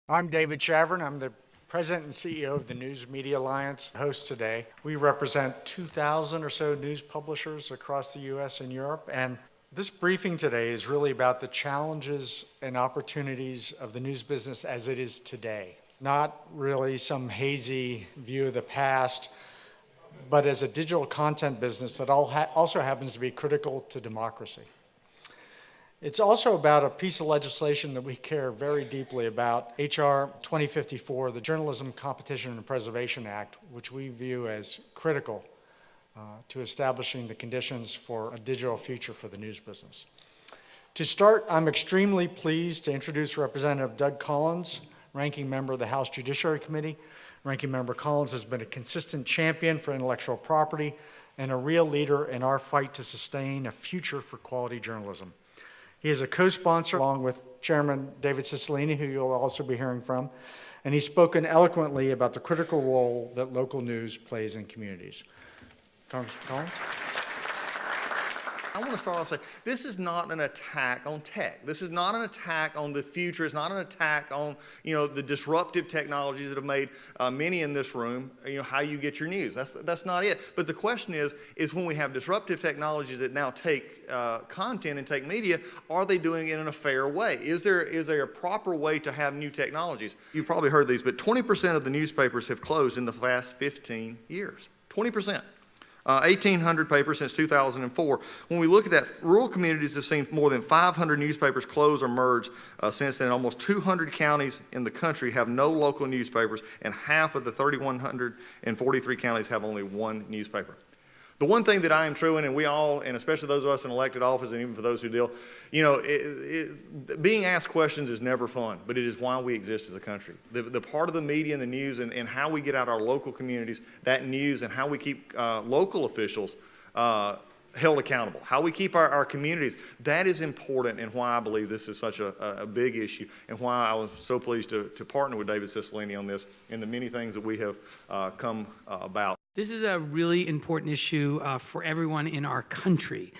I'm David Chavern. I'm the President and CEO of the News Media Alliance, the host today. We represent 2,000 or so news publishers across the US and Europe, and this briefing today is really about the challenges and opportunities of the news business as it is today. Not really some hazy view of the past, but as a digital content business that also happens to be critical to democracy. It's also about a piece of legislation that we care very deeply about, H.R. 2054, the Journalism Competition and Preservation Act, which we view as critical to establishing the conditions for a digital future for the news business. To start, I'm extremely pleased to introduce Representative Doug Collins, Ranking Member of the House Judiciary Committee. Ranking Member Collins has been a consistent champion for intellectual property and a real leader in our fight to sustain a future for quality journalism. He is a co-sponsor along with Chairman David Cicilline, who you'll also be hearing from, and he's spoken eloquently about the critical role that local news plays in communities. Congressman Collins? I want to start off saying this is not an attack on tech. This is not an attack on the future. It's not an attack on the disruptive technologies that have made many in this room how you get your news. That's not it. But the question is when we have disruptive technologies that now take content and take media, are they doing it in a fair way? Is there a proper way to have new technologies? You've probably heard these, but 20% of the newspapers have closed in the last 15 years. 20%. 1,800 papers since 2004. When we look at that, rural communities have seen more than 500 newspapers close or merge since then. Almost 200 counties in the country have no local newspapers, and half of the 3,143 counties have only one newspaper. The one thing that I am true in, and we all, and especially those of us in elected office, and even for those who deal, being asked questions is never fun, but it is why we exist as a country. The part of the media and the news and how we get out our local communities, that news, and how we keep local officials held accountable, how we keep our communities, that is important, and why I believe this is such a big issue, and why I was so pleased to partner with David Cicilline on this and the many things that we have come about. This is a really important issue for everyone in our country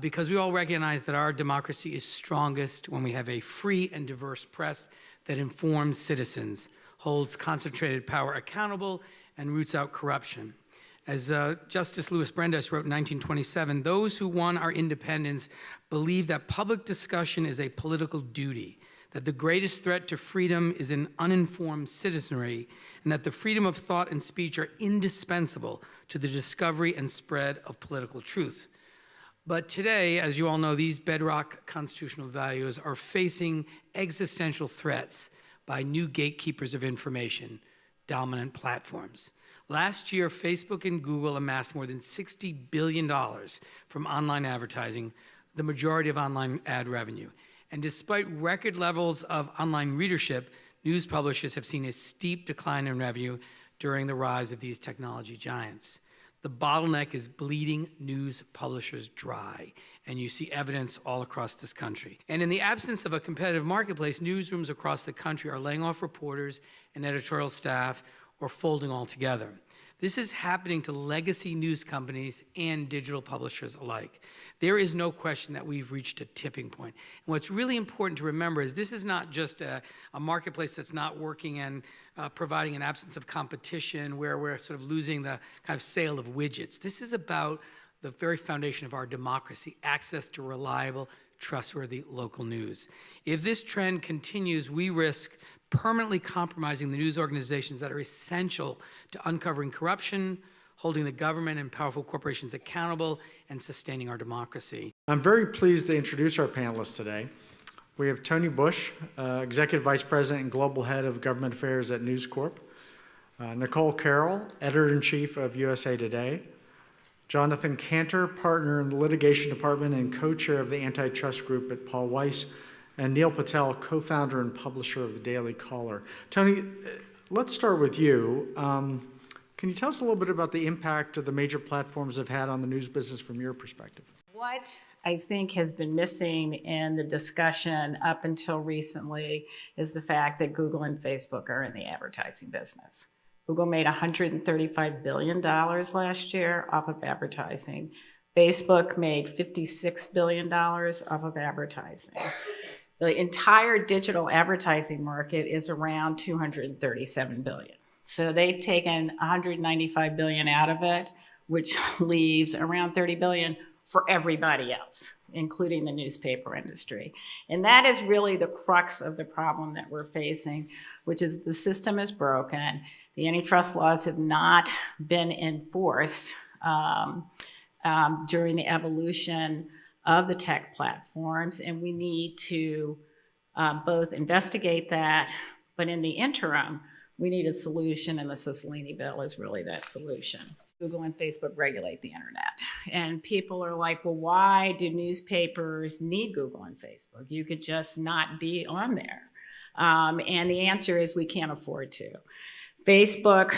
because we all recognize that our democracy is strongest when we have a free and diverse press that informs citizens, holds concentrated power accountable, and roots out corruption. As Justice Louis Brandeis wrote in 1927, those who won our independence believe that public discussion is a political duty, that the greatest threat to freedom is an uninformed citizenry, and that the freedom of thought and speech are indispensable to the discovery and spread of political truth. But today, as you all know, these bedrock constitutional values are facing existential threats by new gatekeepers of information, dominant platforms. Last year, Facebook and Google amassed more than $60 billion from online advertising, the majority of online ad revenue. And despite record levels of online readership, news publishers have seen a steep decline in revenue during the rise of these technology giants. The bottleneck is bleeding news publishers dry, and you see evidence all across this country. And in the absence of a competitive marketplace, newsrooms across the country are laying off reporters and editorial staff or folding altogether. This is happening to legacy news companies and digital publishers alike. There is no question that we've reached a tipping point. And what's really important to remember is this is not just a marketplace that's not working and providing an absence of competition where we're sort of losing the kind of sale of widgets. This is about the very foundation of our democracy, access to reliable, trustworthy local news. If this trend continues, we risk permanently compromising the news organizations that are essential to uncovering corruption, holding the government and powerful corporations accountable, and sustaining our democracy. I'm very pleased to introduce our panelists today. We have Tony Bush, Executive Vice President and Global Head of Government Affairs at News Corp, Nicole Carroll, Editor-in-Chief of USA Today, Jonathan Cantor, Partner in the Litigation Department and Co-Chair of the Antitrust Group at Paul Weiss, and Neil Patel, co-founder and publisher of the Daily Caller. Tony, let's start with you. Can you tell us a little bit about the impact of the major platforms have had on the news business from your perspective? What I think has been missing in the discussion up until recently is the fact that Google and Facebook are in the advertising business. Google made $135 billion last year off of advertising. Facebook made $56 billion off of advertising. The entire digital advertising market is around 237 billion. So they've taken 195 billion out of it, which leaves around 30 billion for everybody else, including the newspaper industry. And that is really the crux of the problem that we're facing, which is the system is broken. The antitrust laws have not been enforced during the evolution of the tech platforms, and we need to both investigate that, but in the interim, we need a solution, and the Cicilline bill is really that solution. Google and Facebook regulate the internet, and people are like, well, why do newspapers need Google and Facebook? You could just not be on there. And the answer is we can't afford to. Facebook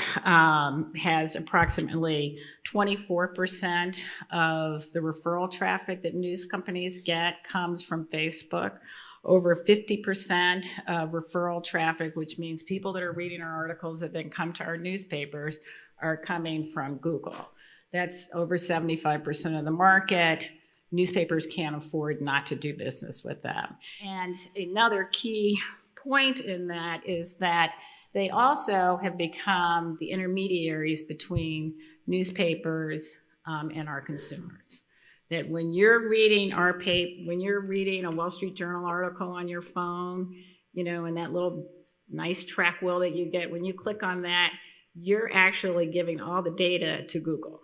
has approximately 24% of the referral traffic that news companies get comes from Facebook. Over 50% of referral traffic, which means people that are reading our articles that then come to our newspapers, are coming from Google. That's over 75% of the market. Newspapers can't afford not to do business with them. And another key point in that is that they also have become the intermediaries between newspapers and our consumers. That when you're reading our paper, when you're reading a Wall Street Journal article on your phone, you know, and that little nice track wheel that you get, when you click on that, you're actually giving all the data to Google.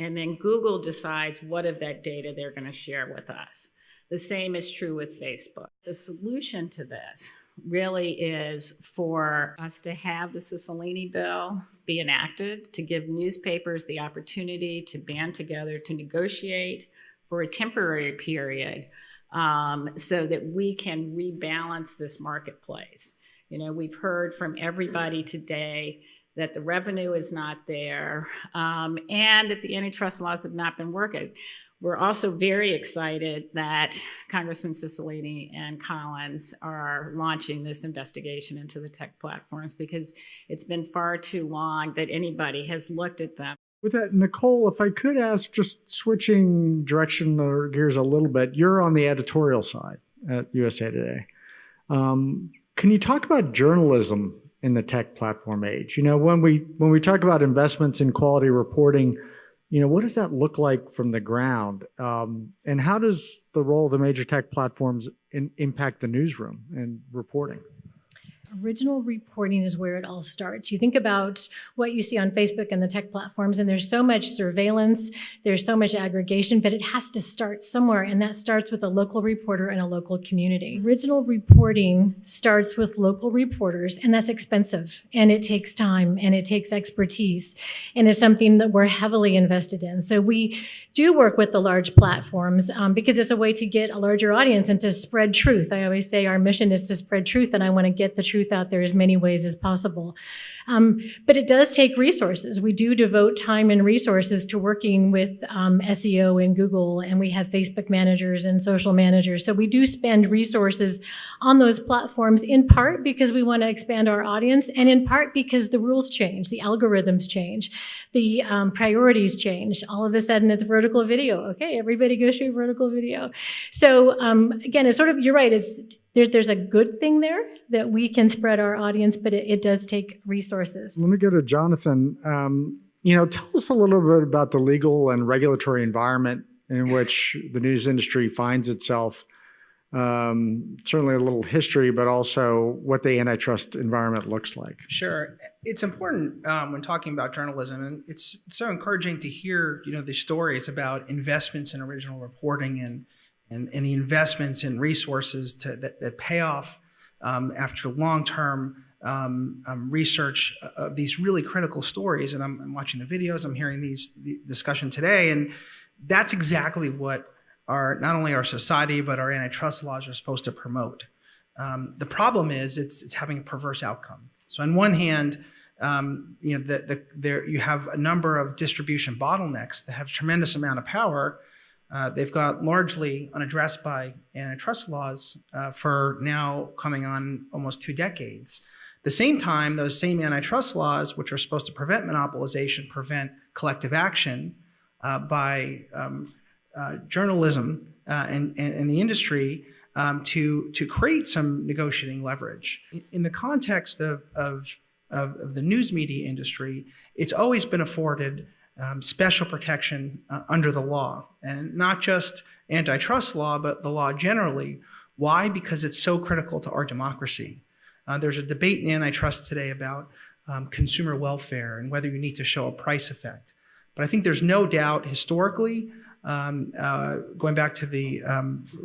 And then Google decides what of that data they're going to share with us. The same is true with Facebook. The solution to this really is for us to have the Cicilline bill be enacted, to give newspapers the opportunity to band together to negotiate for a temporary period so that we can rebalance this marketplace. You know, we've heard from everybody today that the revenue is not there and that the antitrust laws have not been working. We're also very excited that Congressman Cicilline and Collins are launching this investigation into the tech platforms because it's been far too long that anybody has looked at them. With that, Nicole, if I could ask, just switching direction or gears a little bit, you're on the editorial side at USA Today. Can you talk about journalism in the tech platform age? You know, when we talk about investments in quality reporting, you know, what does that look like from the ground? And how does the role of the major tech platforms impact the newsroom and reporting? Original reporting is where it all starts. You think about what you see on Facebook and the tech platforms, and there's so much surveillance, there's so much aggregation, but it has to start somewhere, and that starts with a local reporter and a local community. Original reporting starts with local reporters, and that's expensive, and it takes time, and it takes expertise, and it's something that we're heavily invested in. So we do work with the large platforms because it's a way to get a larger audience and to spread truth. I always say our mission is to spread truth, and I want to get the truth out there as many ways as possible. But it does take resources. We do devote time and resources to working with SEO and Google, and we have Facebook managers and social managers. So we do spend resources on those platforms in part because we want to expand our audience and in part because the rules change, the algorithms change, the priorities change. All of a sudden it's vertical video. Okay, everybody go shoot vertical video. So again, it's sort of, you're right, there's a good thing there that we can spread our audience, but it does take resources. Let me go to Jonathan. You know, tell us a little bit about the legal and regulatory environment in which the news industry finds itself. Certainly a little history, but also what the antitrust environment looks like. Sure. It's important when talking about journalism, and it's so encouraging to hear, you know, the stories about investments in original reporting and the investments in resources that pay off after long-term research of these really critical stories. And I'm watching the videos, I'm hearing the discussion today, and that's exactly what not only our society, but our antitrust laws are supposed to promote. The problem is it's having a perverse outcome. So on one hand, you know, you have a number of distribution bottlenecks that have a tremendous amount of power. They've got largely unaddressed by antitrust laws for now coming on almost 2 decades. At the same time, those same antitrust laws, which are supposed to prevent monopolization, prevent collective action by journalism and the industry, to create some negotiating leverage. In the context of the news media industry, it's always been afforded special protection under the law, and not just antitrust law, but the law generally. Why? Because it's so critical to our democracy. There's a debate in antitrust today about consumer welfare and whether you need to show a price effect. But I think there's no doubt historically, going back to the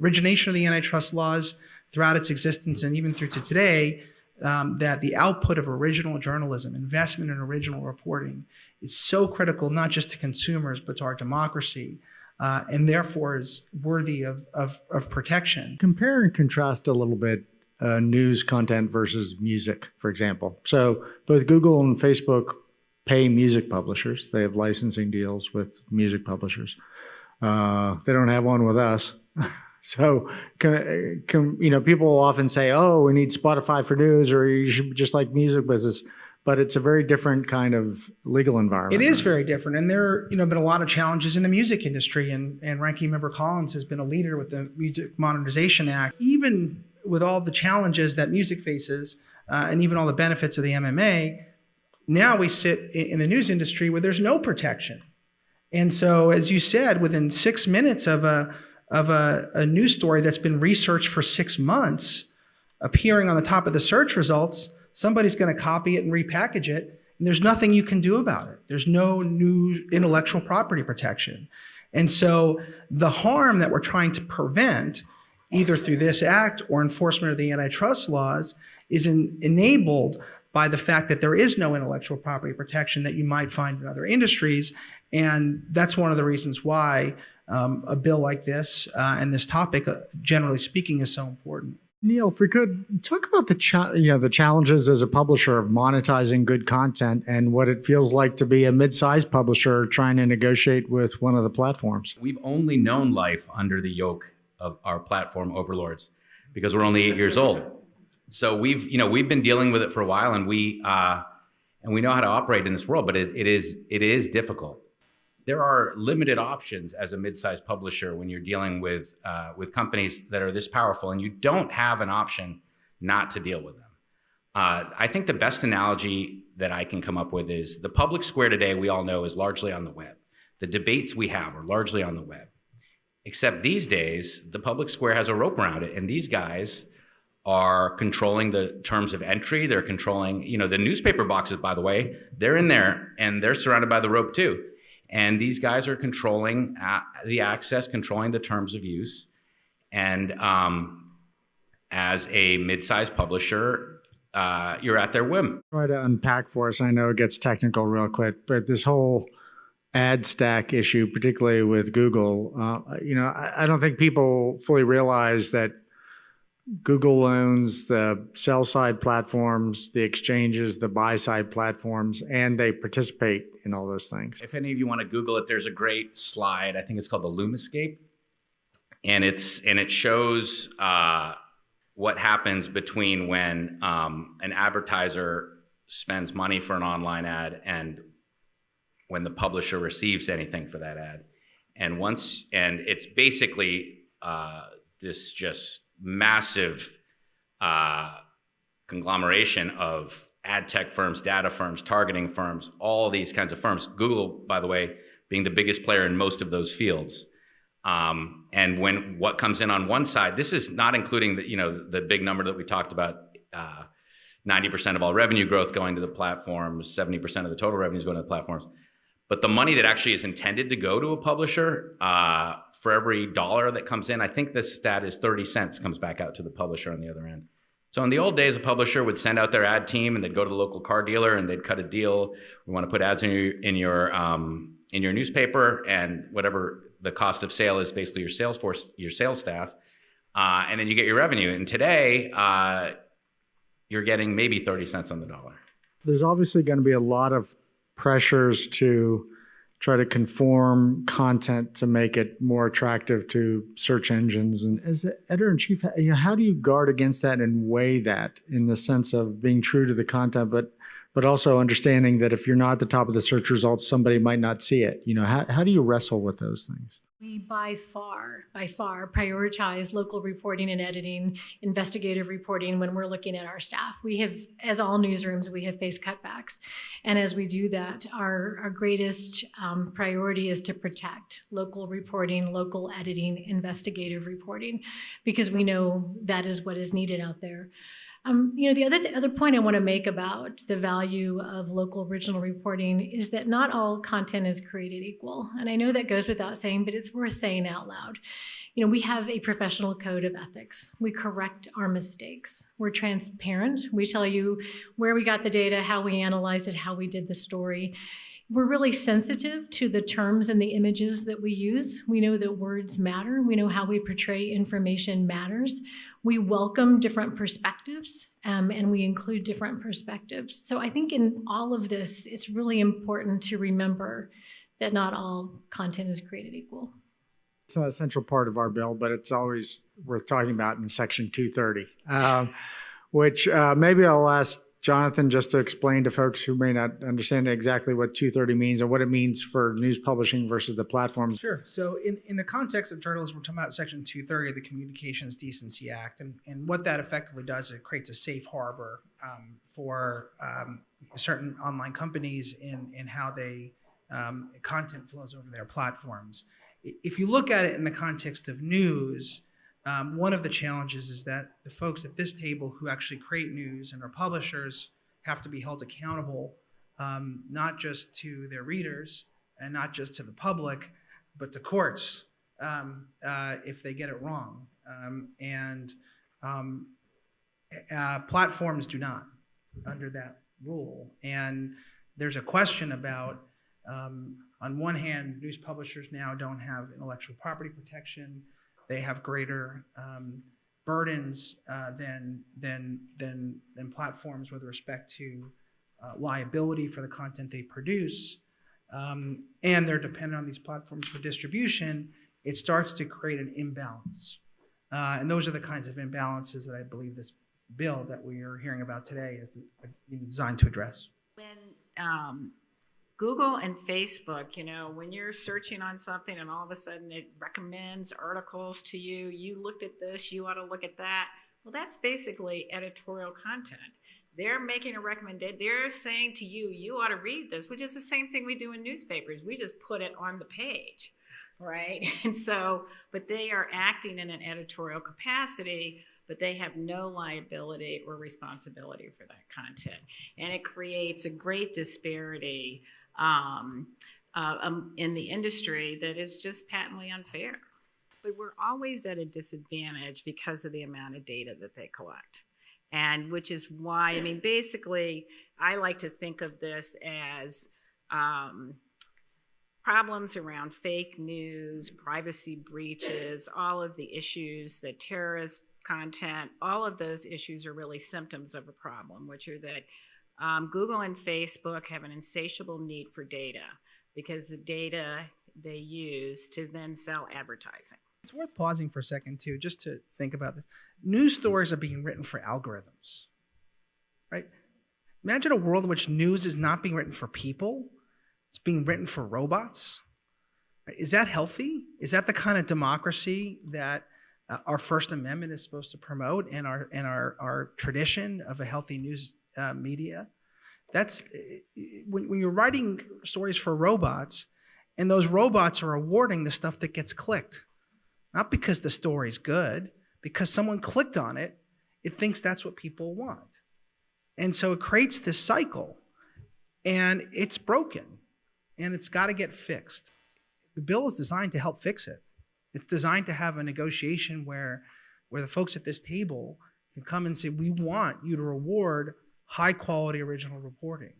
origination of the antitrust laws throughout its existence and even through to today, that the output of original journalism, investment in original reporting, is so critical not just to consumers but to our democracy, and therefore is worthy of protection. Compare and contrast a little bit news content versus music, for example. So both Google and Facebook pay music publishers. They have licensing deals with music publishers. They don't have one with us. So, people often say, oh, we need Spotify for news, or you should just like music business. But it's a very different kind of legal environment. It is very different. And there been a lot of challenges in the music industry. And Ranking Member Collins has been a leader with the Music Modernization Act. Even with all the challenges that music faces, and even all the benefits of the MMA, now we sit in the news industry where there's no protection. And so, as you said, within 6 minutes of a news story that's been researched for 6 months, appearing on the top of the search results, somebody's going to copy it and repackage it, and there's nothing you can do about it. There's no new intellectual property protection. And so the harm that we're trying to prevent, either through this act or enforcement of the antitrust laws, is enabled by the fact that there is no intellectual property protection that you might find in other industries. And that's one of the reasons why a bill like this and this topic, generally speaking, is so important. Neil, if we could talk about the challenges as a publisher of monetizing good content and what it feels like to be a mid-sized publisher trying to negotiate with one of the platforms. We've only known life under the yoke of our platform overlords because we're only 8 years old. So we've been dealing with it for a while, and we know how to operate in this world, but it is difficult. There are limited options as a mid-sized publisher when you're dealing with companies that are this powerful, and you don't have an option not to deal with them. I think the best analogy that I can come up with is the public square today, we all know, is largely on the web. The debates we have are largely on the web. Except these days, the public square has a rope around it, and these guys are controlling the terms of entry. They're controlling, the newspaper boxes, by the way, they're in there, and they're surrounded by the rope too. And these guys are controlling the access, controlling the terms of use. And as a mid-sized publisher, you're at their whim. Try to unpack for us. I know it gets technical real quick, but this whole ad stack issue, particularly with Google, I don't think people fully realize that Google owns the sell-side platforms, the exchanges, the buy-side platforms, and they participate in all those things. If any of you want to Google it, there's a great slide. I think it's called the Lumascape, and it shows what happens between when an advertiser spends money for an online ad and when the publisher receives anything for that ad. And it's basically this just massive conglomeration of ad tech firms, data firms, targeting firms, all these kinds of firms. Google, by the way, being the biggest player in most of those fields. And when what comes in on one side, this is not including the big number that we talked about, 90% of all revenue growth going to the platforms, 70% of the total revenues going to the platforms. But the money that actually is intended to go to a publisher, for every dollar that comes in, I think this stat is 30 cents comes back out to the publisher on the other end. So in the old days, a publisher would send out their ad team and they'd go to the local car dealer and they'd cut a deal. We want to put ads in your newspaper, and whatever the cost of sale is, basically your sales force, your sales staff, and then you get your revenue. And today, you're getting maybe 30 cents on the dollar. There's obviously going to be a lot of pressures to try to conform content to make it more attractive to search engines. And as editor-in-chief, how do you guard against that and weigh that in the sense of being true to the content, but also understanding that if you're not at the top of the search results, somebody might not see it? How do you wrestle with those things? We by far prioritize local reporting and editing, investigative reporting when we're looking at our staff. We have, as all newsrooms, we have faced cutbacks. And as we do that, our greatest priority is to protect local reporting, local editing, investigative reporting, because we know that is what is needed out there. The other point I want to make about the value of local original reporting is that not all content is created equal. And I know that goes without saying, but it's worth saying out loud. We have a professional code of ethics. We correct our mistakes. We're transparent. We tell you where we got the data, how we analyzed it, how we did the story. We're really sensitive to the terms and the images that we use. We know that words matter. We know how we portray information matters. We welcome different perspectives, and we include different perspectives. So I think in all of this, it's really important to remember that not all content is created equal. It's not a central part of our bill, but it's always worth talking about in Section 230, which maybe I'll ask Jonathan just to explain to folks who may not understand exactly what 230 means and what it means for news publishing versus the platforms. Sure. So in the context of journalism, we're talking about Section 230 of the Communications Decency Act. And what that effectively does, it creates a safe harbor for certain online companies in how they content flows over their platforms. If you look at it in the context of news, one of the challenges is that the folks at this table who actually create news and are publishers have to be held accountable, not just to their readers and not just to the public, but to courts if they get it wrong. Platforms do not under that rule. And there's a question about, on one hand, news publishers now don't have intellectual property protection. They have greater burdens than platforms with respect to liability for the content they produce, and they're dependent on these platforms for distribution. It starts to create an imbalance, and those are the kinds of imbalances that I believe this bill that we are hearing about today is designed to address. When Google and Facebook, when you're searching on something and all of a sudden it recommends articles to you, you looked at this, you ought to look at that. Well, that's basically editorial content. They're making a recommendation. They're saying to you, you ought to read this, which is the same thing we do in newspapers. We just put it on the page, right? And so, but they are acting in an editorial capacity, but they have no liability or responsibility for that content. And it creates a great disparity in the industry that is just patently unfair. But we're always at a disadvantage because of the amount of data that they collect. And which is why, basically, I like to think of this as problems around fake news, privacy breaches, all of the issues, the terrorist content, all of those issues are really symptoms of a problem, which are that Google and Facebook have an insatiable need for data because the data they use to then sell advertising. It's worth pausing for a second, too, just to think about this. News stories are being written for algorithms, right? Imagine a world in which news is not being written for people. It's being written for robots. Right? Is that healthy? Is that the kind of democracy that our First Amendment is supposed to promote and our tradition of a healthy news media? That's when you're writing stories for robots, and those robots are awarding the stuff that gets clicked, not because the story's good, because someone clicked on it. It thinks that's what people want, and so it creates this cycle, and it's broken, and it's got to get fixed. The bill is designed to help fix it. It's designed to have a negotiation where the folks at this table can come and say, we want you to reward high quality original reporting.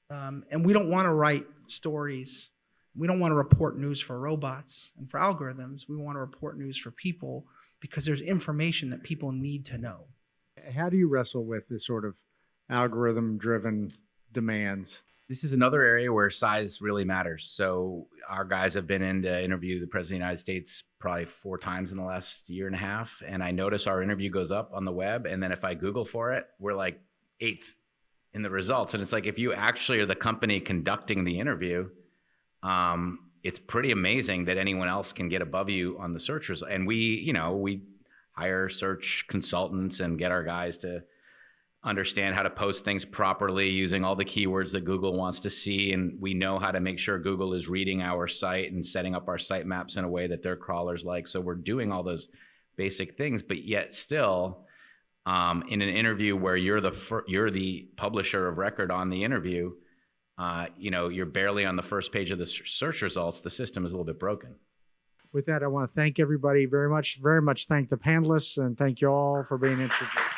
And we don't want to write stories. We don't want to report news for robots and for algorithms. We want to report news for people because there's information that people need to know. How do you wrestle with this sort of algorithm-driven demands? This is another area where size really matters. So our guys have been in to interview the President of the United States probably 4 times in the last year and a half. And I notice our interview goes up on the web. And then if I Google for it, we're like 8th in the results. And it's like, if you actually are the company conducting the interview, it's pretty amazing that anyone else can get above you on the search results. And we hire search consultants and get our guys to understand how to post things properly using all the keywords that Google wants to see. And we know how to make sure Google is reading our site and setting up our sitemaps in a way that their crawlers like. So we're doing all those basic things, but yet still, in an interview where you're the publisher of record on the interview, you're barely on the first page of the search results. The system is a little bit broken. With that, I want to thank everybody very much thank the panelists, and thank you all for being interested.